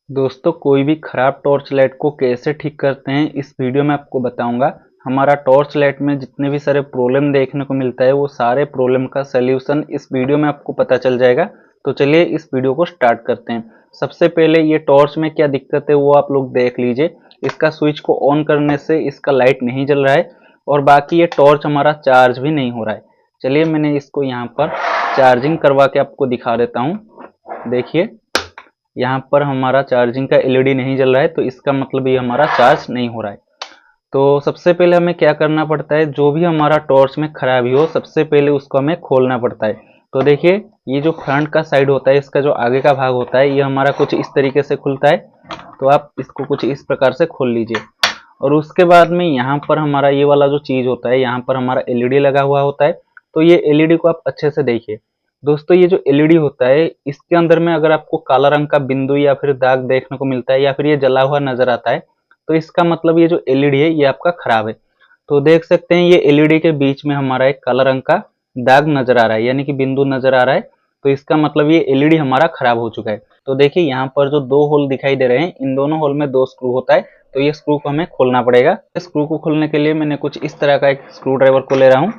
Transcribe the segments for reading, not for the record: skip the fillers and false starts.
दोस्तों, कोई भी खराब टॉर्च लाइट को कैसे ठीक करते हैं इस वीडियो में आपको बताऊंगा। हमारा टॉर्च लाइट में जितने भी सारे प्रॉब्लम देखने को मिलता है वो सारे प्रॉब्लम का सलूशन इस वीडियो में आपको पता चल जाएगा। तो चलिए इस वीडियो को स्टार्ट करते हैं। सबसे पहले ये टॉर्च में क्या दिक्कत है वो आप लोग देख लीजिए। इसका स्विच को ऑन करने से इसका लाइट नहीं जल रहा है और बाकी ये टॉर्च हमारा चार्ज भी नहीं हो रहा है। चलिए मैंने इसको यहाँ पर चार्जिंग करवा के आपको दिखा देता हूँ। देखिए यहाँ पर हमारा चार्जिंग का एलईडी नहीं जल रहा है, तो इसका मतलब ये हमारा चार्ज नहीं हो रहा है। तो सबसे पहले हमें क्या करना पड़ता है, जो भी हमारा टॉर्च में खराबी हो सबसे पहले उसको हमें खोलना पड़ता है। तो देखिए ये जो फ्रंट का साइड होता है, इसका जो आगे का भाग होता है, ये हमारा कुछ इस तरीके से खुलता है। तो आप इसको कुछ इस प्रकार से खोल लीजिए और उसके बाद में यहाँ पर हमारा ये वाला जो चीज होता है, यहाँ पर हमारा एलईडी लगा हुआ होता है। तो ये एलईडी को आप अच्छे से देखिए दोस्तों। ये जो एलईडी होता है इसके अंदर में अगर आपको काला रंग का बिंदु या फिर दाग देखने को मिलता है या फिर ये जला हुआ नजर आता है, तो इसका मतलब ये जो एलईडी है ये आपका खराब है। तो देख सकते हैं ये एलईडी के बीच में हमारा एक काला रंग का दाग नजर आ रहा है, यानी कि बिंदु नजर आ रहा है। तो इसका मतलब ये एलईडी हमारा खराब हो चुका है। तो देखिए यहाँ पर जो दो होल दिखाई दे रहे हैं, इन दोनों होल में दो स्क्रू होता है। तो ये स्क्रू को हमें खोलना पड़ेगा। स्क्रू को खोलने के लिए मैंने कुछ इस तरह का एक स्क्रू ड्राइवर को ले रहा हूँ।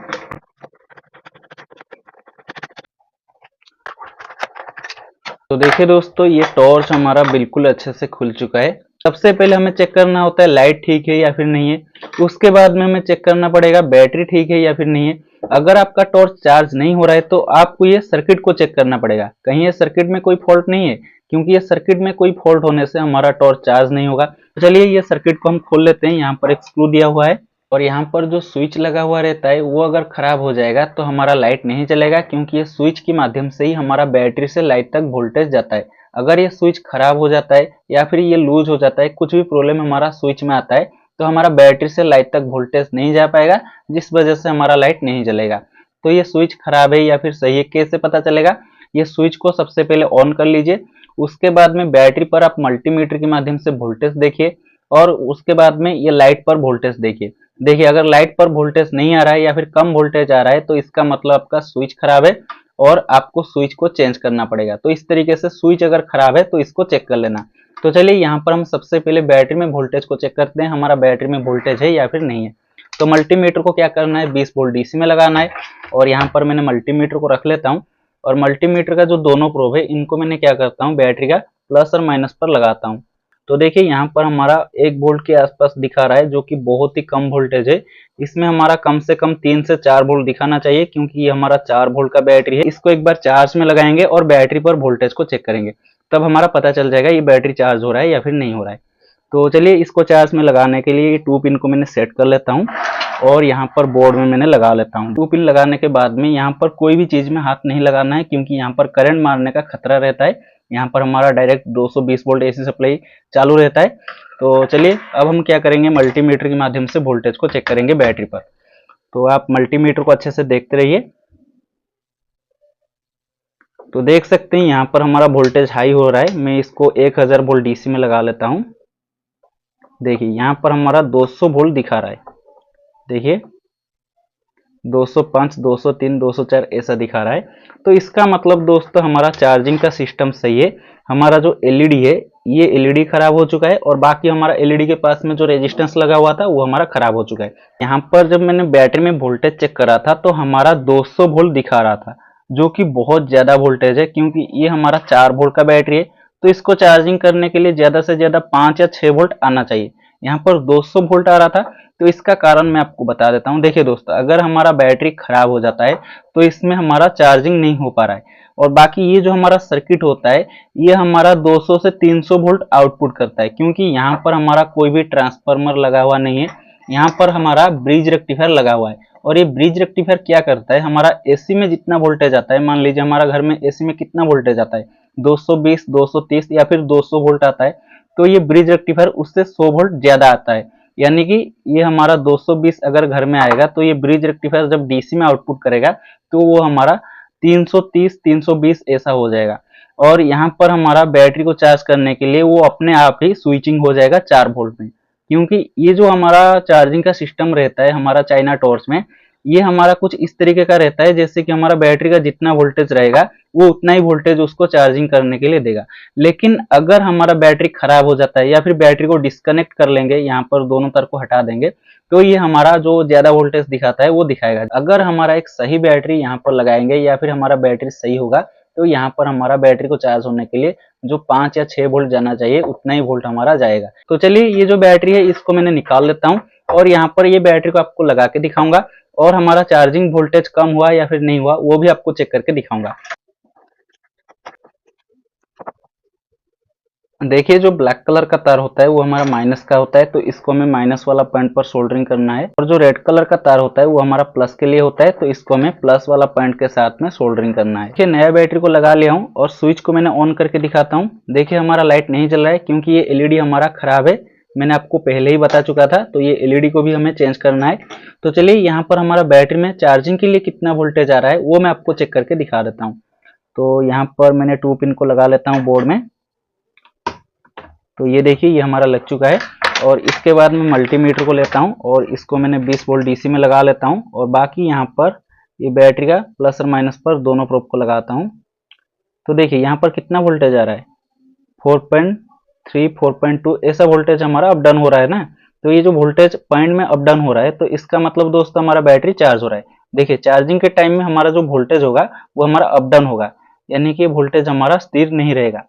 तो देखिए दोस्तों, ये टॉर्च हमारा बिल्कुल अच्छे से खुल चुका है। सबसे पहले हमें चेक करना होता है लाइट ठीक है या फिर नहीं है। उसके बाद में हमें चेक करना पड़ेगा बैटरी ठीक है या फिर नहीं है। अगर आपका टॉर्च चार्ज नहीं हो रहा है तो आपको ये सर्किट को चेक करना पड़ेगा, कहीं ये सर्किट में कोई फॉल्ट नहीं है, क्योंकि ये सर्किट में कोई फॉल्ट होने से हमारा टॉर्च चार्ज नहीं होगा। तो चलिए ये सर्किट को हम खोल लेते हैं। यहाँ पर एक स्क्रू दिया हुआ है और यहाँ पर जो स्विच लगा हुआ रहता है वो अगर खराब हो जाएगा तो हमारा लाइट नहीं चलेगा, क्योंकि ये स्विच के माध्यम से ही हमारा बैटरी से लाइट तक वोल्टेज जाता है। अगर ये स्विच खराब हो जाता है या फिर ये लूज हो जाता है, कुछ भी प्रॉब्लम हमारा स्विच में आता है, तो हमारा बैटरी से लाइट तक वोल्टेज नहीं जा पाएगा, जिस वजह से हमारा लाइट नहीं जलेगा। तो ये स्विच खराब है या फिर सही है कैसे पता चलेगा? ये स्विच को सबसे पहले ऑन कर लीजिए। उसके बाद में बैटरी पर आप मल्टीमीटर के माध्यम से वोल्टेज देखिए और उसके बाद में ये लाइट पर वोल्टेज देखिए। देखिए अगर लाइट पर वोल्टेज नहीं आ रहा है या फिर कम वोल्टेज आ रहा है, तो इसका मतलब आपका स्विच खराब है और आपको स्विच को चेंज करना पड़ेगा। तो इस तरीके से स्विच अगर खराब है तो इसको चेक कर लेना। तो चलिए यहाँ पर हम सबसे पहले बैटरी में वोल्टेज को चेक करते हैं, हमारा बैटरी में वोल्टेज है या फिर नहीं है। तो मल्टीमीटर को क्या करना है, 20 वोल्ट डीसी में लगाना है। और यहाँ पर मैंने मल्टीमीटर को रख लेता हूँ और मल्टीमीटर का जो दोनों प्रोब है इनको मैंने क्या करता हूँ, बैटरी का प्लस और माइनस पर लगाता हूँ। तो देखिए यहाँ पर हमारा 1 वोल्ट के आसपास दिखा रहा है, जो कि बहुत ही कम वोल्टेज है। इसमें हमारा कम से कम 3 से 4 वोल्ट दिखाना चाहिए, क्योंकि ये हमारा 4 वोल्ट का बैटरी है। इसको एक बार चार्ज में लगाएंगे और बैटरी पर वोल्टेज को चेक करेंगे, तब हमारा पता चल जाएगा ये बैटरी चार्ज हो रहा है या फिर नहीं हो रहा है। तो चलिए इसको चार्ज में लगाने के लिए 2 पिन को मैंने सेट कर लेता हूँ और यहाँ पर बोर्ड में मैंने लगा लेता हूँ। 2 पिन लगाने के बाद में यहाँ पर कोई भी चीज में हाथ नहीं लगाना है, क्योंकि यहाँ पर करंट मारने का खतरा रहता है। यहाँ पर हमारा डायरेक्ट 220 वोल्ट एसी सप्लाई चालू रहता है। तो चलिए अब हम क्या करेंगे, मल्टीमीटर के माध्यम से वोल्टेज को चेक करेंगे बैटरी पर। तो आप मल्टीमीटर को अच्छे से देखते रहिए। तो देख सकते हैं यहाँ पर हमारा वोल्टेज हाई हो रहा है। मैं इसको 1000 वोल्ट डीसी में लगा लेता हूँ। देखिए यहाँ पर हमारा 200 वोल्ट दिखा रहा है। देखिए 205, 203, 204 ऐसा दिखा रहा है। तो इसका मतलब दोस्तों हमारा चार्जिंग का सिस्टम सही है। हमारा जो एलईडी है ये एलईडी खराब हो चुका है और बाकी हमारा एलईडी के पास में जो रेजिस्टेंस लगा हुआ था वो हमारा खराब हो चुका है। यहाँ पर जब मैंने बैटरी में वोल्टेज चेक करा था तो हमारा 200 वोल्ट दिखा रहा था, जो कि बहुत ज्यादा वोल्टेज है, क्योंकि ये हमारा 4 वोल्ट का बैटरी है। तो इसको चार्जिंग करने के लिए ज्यादा से ज्यादा 5 या 6 वोल्ट आना चाहिए। यहाँ पर 200 वोल्ट आ रहा था। तो इसका कारण मैं आपको बता देता हूँ। देखिए दोस्तों, अगर हमारा बैटरी खराब हो जाता है तो इसमें हमारा चार्जिंग नहीं हो पा रहा है। और बाकी ये जो हमारा सर्किट होता है ये हमारा 200 से 300 वोल्ट आउटपुट करता है, क्योंकि यहाँ पर हमारा कोई भी ट्रांसफार्मर लगा हुआ नहीं है। यहाँ पर हमारा ब्रिज रेक्टिफायर लगा हुआ है और ये ब्रिज रेक्टिफायर क्या करता है, हमारा एसी में जितना वोल्टेज आता है, मान लीजिए हमारा घर में एसी में कितना वोल्टेज आता है, 220, 230 या फिर 200 वोल्ट आता है। तो ये ब्रिज रेक्टिफायर उससे 100 वोल्ट ज्यादा आता है। यानी कि ये हमारा 220 अगर घर में आएगा तो ये ब्रिज रेक्टिफायर जब डीसी में आउटपुट करेगा तो वो हमारा 330, 320 ऐसा हो जाएगा। और यहाँ पर हमारा बैटरी को चार्ज करने के लिए वो अपने आप ही स्विचिंग हो जाएगा 4 वोल्ट में, क्योंकि ये जो हमारा चार्जिंग का सिस्टम रहता है हमारा चाइना टॉर्च में, ये हमारा कुछ इस तरीके का रहता है, जैसे कि हमारा बैटरी का जितना वोल्टेज रहेगा वो उतना ही वोल्टेज उसको चार्जिंग करने के लिए देगा। लेकिन अगर हमारा बैटरी खराब हो जाता है या फिर बैटरी को डिस्कनेक्ट कर लेंगे, यहाँ पर दोनों तार को हटा देंगे, तो ये हमारा जो ज्यादा वोल्टेज दिखाता है वो दिखाएगा। अगर हमारा एक सही बैटरी यहाँ पर लगाएंगे या फिर हमारा बैटरी सही होगा, तो यहाँ पर हमारा बैटरी को चार्ज होने के लिए जो 5 या 6 वोल्ट जाना चाहिए उतना ही वोल्ट हमारा जाएगा। तो चलिए ये जो बैटरी है इसको मैंने निकाल लेता हूँ और यहाँ पर ये बैटरी को आपको लगा के दिखाऊंगा और हमारा चार्जिंग वोल्टेज कम हुआ या फिर नहीं हुआ वो भी आपको चेक करके दिखाऊंगा। देखिए जो ब्लैक कलर का तार होता है वो हमारा माइनस का होता है, तो इसको हमें माइनस वाला पॉइंट पर सोल्डरिंग करना है। और जो रेड कलर का तार होता है वो हमारा प्लस के लिए होता है, तो इसको हमें प्लस वाला पॉइंट के साथ में सोल्डरिंग करना है। देखिए नया बैटरी को लगा लिया हूँ और स्विच को मैंने ऑन करके दिखाता हूँ। देखिए हमारा लाइट नहीं जल रहा है क्योंकि ये एलईडी हमारा खराब है, मैंने आपको पहले ही बता चुका था। तो ये एलईडी को भी हमें चेंज करना है। तो चलिए यहाँ पर हमारा बैटरी में चार्जिंग के लिए कितना वोल्टेज आ रहा है वो मैं आपको चेक करके दिखा देता हूँ। तो यहाँ पर मैंने 2 पिन को लगा लेता हूँ बोर्ड में। तो ये देखिए ये हमारा लग चुका है। और इसके बाद मैं मल्टीमीटर को लेता हूँ और इसको मैंने 20 वोल्ट डीसी में लगा लेता हूँ और बाकी यहाँ पर ये बैटरी का प्लस और माइनस पर दोनों प्रोब को लगाता हूँ। तो देखिए यहाँ पर कितना वोल्टेज आ रहा है, 4.3 4.2 ऐसा वोल्टेज हमारा अप डाउन हो रहा है ना। तो ये जो वोल्टेज पॉइंट में अप डाउन हो रहा है तो इसका मतलब दोस्तों हमारा बैटरी चार्ज हो रहा है। देखिए चार्जिंग के टाइम में हमारा जो वोल्टेज होगा वो हमारा अप डाउन होगा, यानी कि वोल्टेज हमारा स्थिर नहीं रहेगा।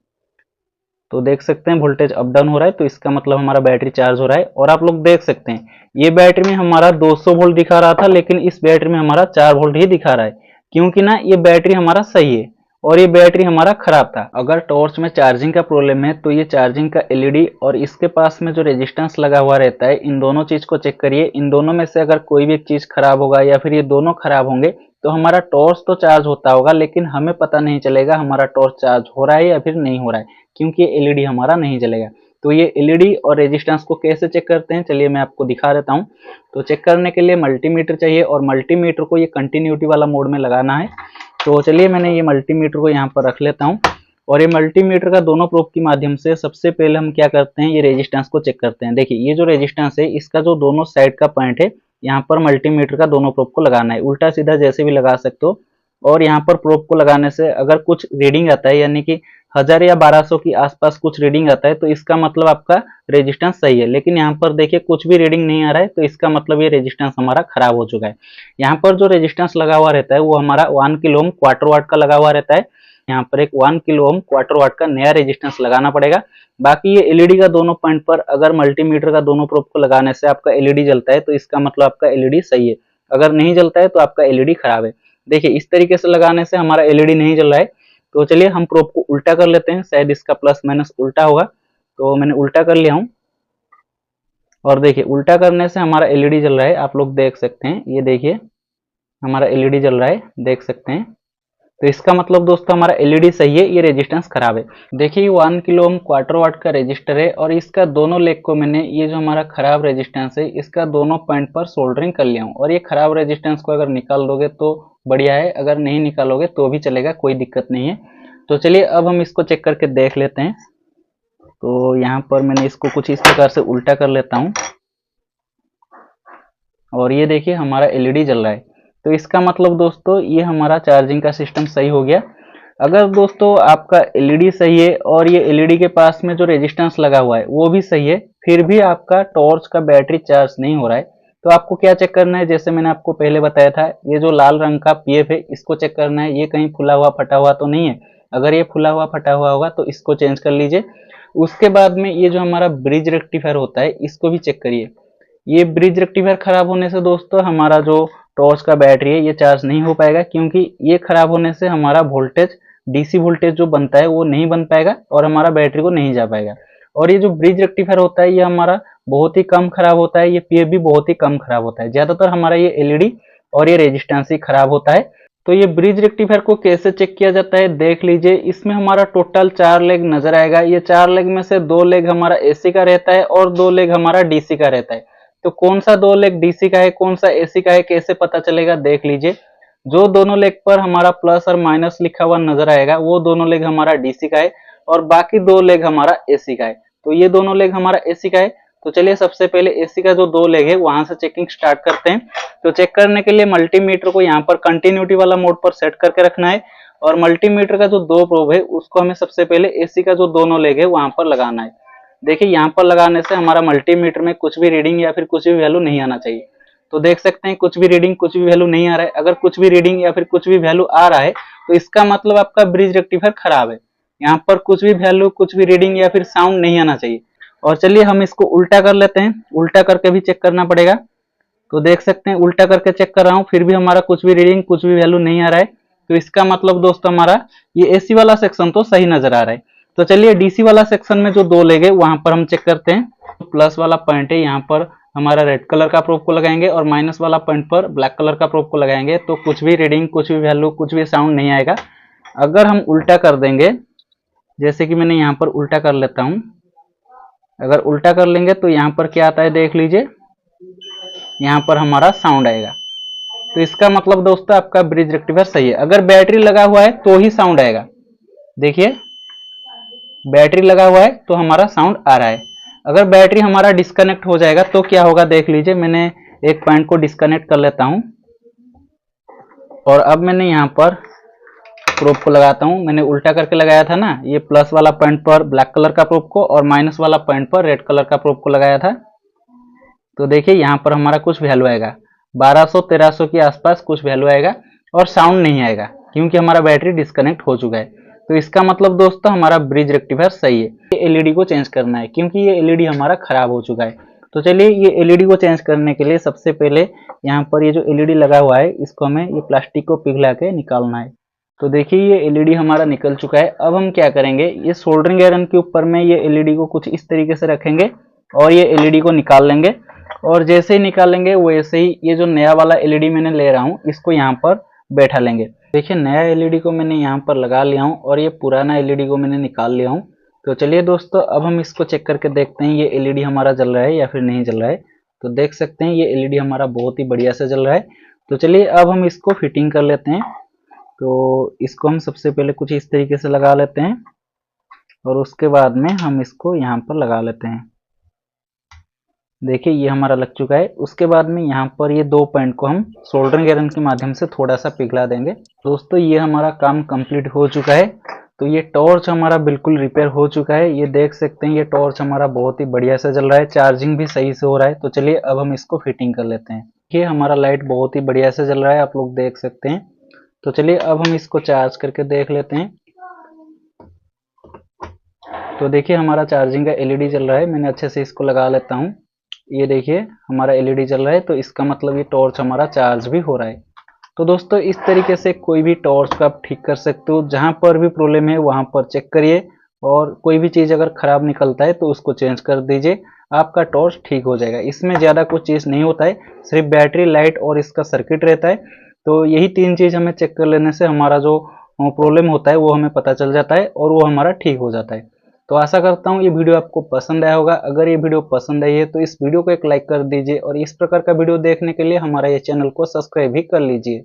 तो देख सकते हैं वोल्टेज अप डाउन हो रहा है, तो इसका मतलब हमारा बैटरी चार्ज हो रहा है। और आप लोग देख सकते हैं ये बैटरी में हमारा 200 वोल्ट दिखा रहा था, लेकिन इस बैटरी में हमारा 4 वोल्ट ही दिखा रहा है, क्योंकि ना ये बैटरी हमारा सही है और ये बैटरी हमारा खराब था। अगर टॉर्च में चार्जिंग का प्रॉब्लम है तो ये चार्जिंग का एलईडी और इसके पास में जो रेजिस्टेंस लगा हुआ रहता है, इन दोनों चीज को चेक करिए। इन दोनों में से अगर कोई भी एक चीज खराब होगा या फिर ये दोनों खराब होंगे तो हमारा टॉर्च तो चार्ज होता होगा, लेकिन हमें पता नहीं चलेगा हमारा टॉर्च चार्ज हो रहा है या फिर नहीं हो रहा है, क्योंकि ये एलईडी हमारा नहीं जलेगा। तो ये एलईडी और रेजिस्टेंस को कैसे चेक करते हैं चलिए मैं आपको दिखा देता हूँ। तो चेक करने के लिए मल्टीमीटर चाहिए और मल्टीमीटर को ये कंटिन्यूटी वाला मोड में लगाना है। तो चलिए मैंने ये मल्टीमीटर को यहाँ पर रख लेता हूँ और ये मल्टीमीटर का दोनों प्रोब के माध्यम से सबसे पहले हम क्या करते हैं, ये रेजिस्टेंस को चेक करते हैं। देखिए ये जो रेजिस्टेंस है इसका जो दोनों साइड का पॉइंट है यहाँ पर मल्टीमीटर का दोनों प्रोब को लगाना है, उल्टा सीधा जैसे भी लगा सकते हो। और यहाँ पर प्रोब को लगाने से अगर कुछ रीडिंग आता है, यानी कि 1000 या 1200 की आसपास कुछ रीडिंग आता है, तो इसका मतलब आपका रेजिस्टेंस सही है। लेकिन यहाँ पर देखिए कुछ भी रीडिंग नहीं आ रहा है, तो इसका मतलब ये रेजिस्टेंस हमारा खराब हो चुका है। यहाँ पर जो रेजिस्टेंस लगा हुआ रहता है वो हमारा 1 किलो ओम क्वार्टर वाट का लगा हुआ रहता है। यहाँ पर एक 1 किलो ओम क्वार्टर वाट का नया रेजिस्टेंस लगाना पड़ेगा। बाकी ये एलईडी का दोनों पॉइंट पर अगर मल्टीमीटर का दोनों प्रोब को लगाने से आपका एलईडी जलता है तो इसका मतलब आपका एलईडी सही है, अगर नहीं जलता है तो आपका एलईडी खराब है। देखिए इस तरीके से लगाने से हमारा एलईडी नहीं जल रहा है। तो चलिए हम प्रोब को उल्टा कर लेते हैं, शायद इसका प्लस माइनस उल्टा होगा। तो मैंने उल्टा कर लिया हूँ और देखिए उल्टा करने से हमारा एलईडी जल रहा है, आप लोग देख सकते हैं। ये देखिए हमारा एलईडी जल रहा है, देख सकते हैं। तो इसका मतलब दोस्तों हमारा एलईडी सही है, ये रेजिस्टेंस खराब है। देखिए 1 किलो ओम क्वार्टर वाट का रेजिस्टर है और इसका दोनों लेग को मैंने ये जो हमारा खराब रेजिस्टेंस है इसका दोनों पॉइंट पर सोल्डरिंग कर लिया हूँ। और ये खराब रेजिस्टेंस को अगर निकाल दोगे तो बढ़िया है, अगर नहीं निकालोगे तो भी चलेगा, कोई दिक्कत नहीं है। तो चलिए अब हम इसको चेक करके देख लेते हैं। तो यहाँ पर मैंने इसको कुछ इस प्रकार से उल्टा कर लेता हूँ और ये देखिए हमारा एलईडी जल रहा है। तो इसका मतलब दोस्तों ये हमारा चार्जिंग का सिस्टम सही हो गया। अगर दोस्तों आपका एलईडी सही है और ये एलईडी के पास में जो रेजिस्टेंस लगा हुआ है वो भी सही है, फिर भी आपका टॉर्च का बैटरी चार्ज नहीं हो रहा है, तो आपको क्या चेक करना है, जैसे मैंने आपको पहले बताया था, ये जो लाल रंग का पीएफ है इसको चेक करना है, ये कहीं फुला हुआ फटा हुआ तो नहीं है। अगर ये फुला हुआ फटा हुआ होगा तो इसको चेंज कर लीजिए। उसके बाद में ये जो हमारा ब्रिज रेक्टिफायर होता है इसको भी चेक करिए। ये ब्रिज रेक्टिफायर खराब होने से दोस्तों हमारा जो टॉर्च का बैटरी है ये चार्ज नहीं हो पाएगा, क्योंकि ये खराब होने से हमारा वोल्टेज डीसी वोल्टेज जो बनता है वो नहीं बन पाएगा और हमारा बैटरी को नहीं जा पाएगा। और ये जो ब्रिज रेक्टिफायर होता है ये हमारा बहुत ही कम खराब होता है, ये पीएफ भी बहुत ही कम खराब होता है। ज्यादातर हमारा ये एलईडी और ये रेजिस्टेंस ही खराब होता है। तो ये ब्रिज रेक्टिफायर को कैसे चेक किया जाता है देख लीजिए। इसमें हमारा टोटल 4 लेग नजर आएगा। ये 4 लेग में से 2 लेग हमारा एसी का रहता है और 2 लेग हमारा डीसी का रहता है। तो कौन सा 2 लेग डीसी का है कौन सा एसी का है कैसे पता चलेगा देख लीजिए। जो दोनों लेग पर हमारा प्लस और माइनस लिखा हुआ नजर आएगा वो दोनों लेग हमारा डीसी का है और बाकी 2 लेग हमारा एसी का है। तो ये दोनों लेग हमारा एसी का है। तो चलिए सबसे पहले एसी का जो 2 लेग है वहां से चेकिंग स्टार्ट करते हैं। तो चेक करने के लिए मल्टीमीटर को यहाँ पर कंटिन्यूटी वाला मोड पर सेट करके रखना है और मल्टीमीटर का जो 2 प्रोब है उसको हमें सबसे पहले एसी का जो दोनों लेग है वहां पर लगाना है। देखिए यहाँ पर लगाने से हमारा मल्टीमीटर में कुछ भी रीडिंग या फिर कुछ भी वैल्यू नहीं आना चाहिए। तो देख सकते हैं कुछ भी रीडिंग कुछ भी वैल्यू नहीं आ रहा है। अगर कुछ भी रीडिंग या फिर कुछ भी वैल्यू आ रहा है तो इसका मतलब आपका ब्रिज रेक्टिफायर खराब है। यहाँ पर कुछ भी वैल्यू कुछ भी रीडिंग या फिर साउंड नहीं आना चाहिए। और चलिए हम इसको उल्टा कर लेते हैं, उल्टा करके भी चेक करना पड़ेगा। तो देख सकते हैं उल्टा करके चेक कर रहा हूँ फिर भी हमारा कुछ भी रीडिंग कुछ भी वैल्यू नहीं आ रहा है। तो इसका मतलब दोस्तों हमारा ये एसी वाला सेक्शन तो सही नजर आ रहा है। तो चलिए डीसी वाला सेक्शन में जो 2 लेग है वहां पर हम चेक करते हैं। प्लस वाला पॉइंट है यहाँ पर हमारा रेड कलर का प्रोब को लगाएंगे और माइनस वाला पॉइंट पर ब्लैक कलर का प्रोब को लगाएंगे तो कुछ भी रीडिंग कुछ भी वैल्यू कुछ भी साउंड नहीं आएगा। अगर हम उल्टा कर देंगे, जैसे कि मैंने यहाँ पर उल्टा कर लेता हूँ, अगर उल्टा कर लेंगे तो यहाँ पर क्या आता है देख लीजिए, यहाँ पर हमारा साउंड आएगा। तो इसका मतलब दोस्तों आपका ब्रिज रेक्टिफायर सही है। अगर बैटरी लगा हुआ है तो ही साउंड आएगा। देखिए बैटरी लगा हुआ है तो हमारा साउंड आ रहा है। अगर बैटरी हमारा डिस्कनेक्ट हो जाएगा तो क्या होगा देख लीजिए। मैंने एक पॉइंट को डिस्कनेक्ट कर लेता हूं और अब मैंने यहाँ पर प्रोब को लगाता हूं। मैंने उल्टा करके लगाया था ना, ये प्लस वाला पॉइंट पर ब्लैक कलर का प्रोब को और माइनस वाला पॉइंट पर रेड कलर का प्रोब को लगाया था। तो देखिए यहाँ पर हमारा कुछ वैल्यू आएगा 1200-1300 के आसपास कुछ वैल्यू आएगा और साउंड नहीं आएगा क्योंकि हमारा बैटरी डिस्कनेक्ट हो चुका है। तो इसका मतलब दोस्तों हमारा ब्रिज रेक्टिफायर सही है। ये एलईडी को चेंज करना है क्योंकि ये एलईडी हमारा खराब हो चुका है। तो चलिए ये एलईडी को चेंज करने के लिए सबसे पहले यहाँ पर ये जो एलईडी लगा हुआ है इसको हमें ये प्लास्टिक को पिघला के निकालना है। तो देखिए ये एलईडी हमारा निकल चुका है। अब हम क्या करेंगे, ये सोल्डरिंग आयरन के ऊपर में ये एलईडी को कुछ इस तरीके से रखेंगे और ये एलईडी को निकाल लेंगे और जैसे ही निकालेंगे वैसे ही ये जो नया वाला एलईडी मैंने ले रहा हूँ इसको यहाँ पर बैठा लेंगे। देखिए नया एलईडी को मैंने यहाँ पर लगा लिया हूँ और ये पुराना एलईडी को मैंने निकाल लिया हूँ। तो चलिए दोस्तों अब हम इसको चेक करके देखते हैं ये एलईडी हमारा जल रहा है या फिर नहीं जल रहा है। तो देख सकते हैं ये एलईडी हमारा बहुत ही बढ़िया से जल रहा है। तो चलिए अब हम इसको फिटिंग कर लेते हैं। तो इसको हम सबसे पहले कुछ इस तरीके से लगा लेते हैं और उसके बाद में हम इसको यहाँ पर लगा लेते हैं। देखिए ये हमारा लग चुका है। उसके बाद में यहाँ पर ये 2 पॉइंट को हम सोल्डरिंग आयरन के माध्यम से थोड़ा सा पिघला देंगे। दोस्तों ये हमारा काम कंप्लीट हो चुका है। तो ये टॉर्च हमारा बिल्कुल रिपेयर हो चुका है। ये देख सकते हैं ये टॉर्च हमारा बहुत ही बढ़िया से जल रहा है, चार्जिंग भी सही से हो रहा है। तो चलिए अब हम इसको फिटिंग कर लेते हैं। ये हमारा लाइट बहुत ही बढ़िया से जल रहा है, आप लोग देख सकते हैं। तो चलिए अब हम इसको चार्ज करके देख लेते हैं। तो देखिए हमारा चार्जिंग का एलईडी जल रहा है। मैंने अच्छे से इसको लगा लेता हूँ। ये देखिए हमारा एलईडी जल रहा है तो इसका मतलब ये टॉर्च हमारा चार्ज भी हो रहा है। तो दोस्तों इस तरीके से कोई भी टॉर्च को आप ठीक कर सकते हो। जहां पर भी प्रॉब्लम है वहां पर चेक करिए और कोई भी चीज अगर खराब निकलता है तो उसको चेंज कर दीजिए, आपका टॉर्च ठीक हो जाएगा। इसमें ज्यादा कुछ चीज नहीं होता है, सिर्फ बैटरी, लाइट और इसका सर्किट रहता है। तो यही 3 चीज हमें चेक कर लेने से हमारा जो प्रॉब्लम होता है वो हमें पता चल जाता है और वो हमारा ठीक हो जाता है। तो आशा करता हूँ ये वीडियो आपको पसंद आया होगा। अगर ये वीडियो पसंद आई है तो इस वीडियो को एक लाइक कर दीजिए और इस प्रकार का वीडियो देखने के लिए हमारा ये चैनल को सब्सक्राइब भी कर लीजिए।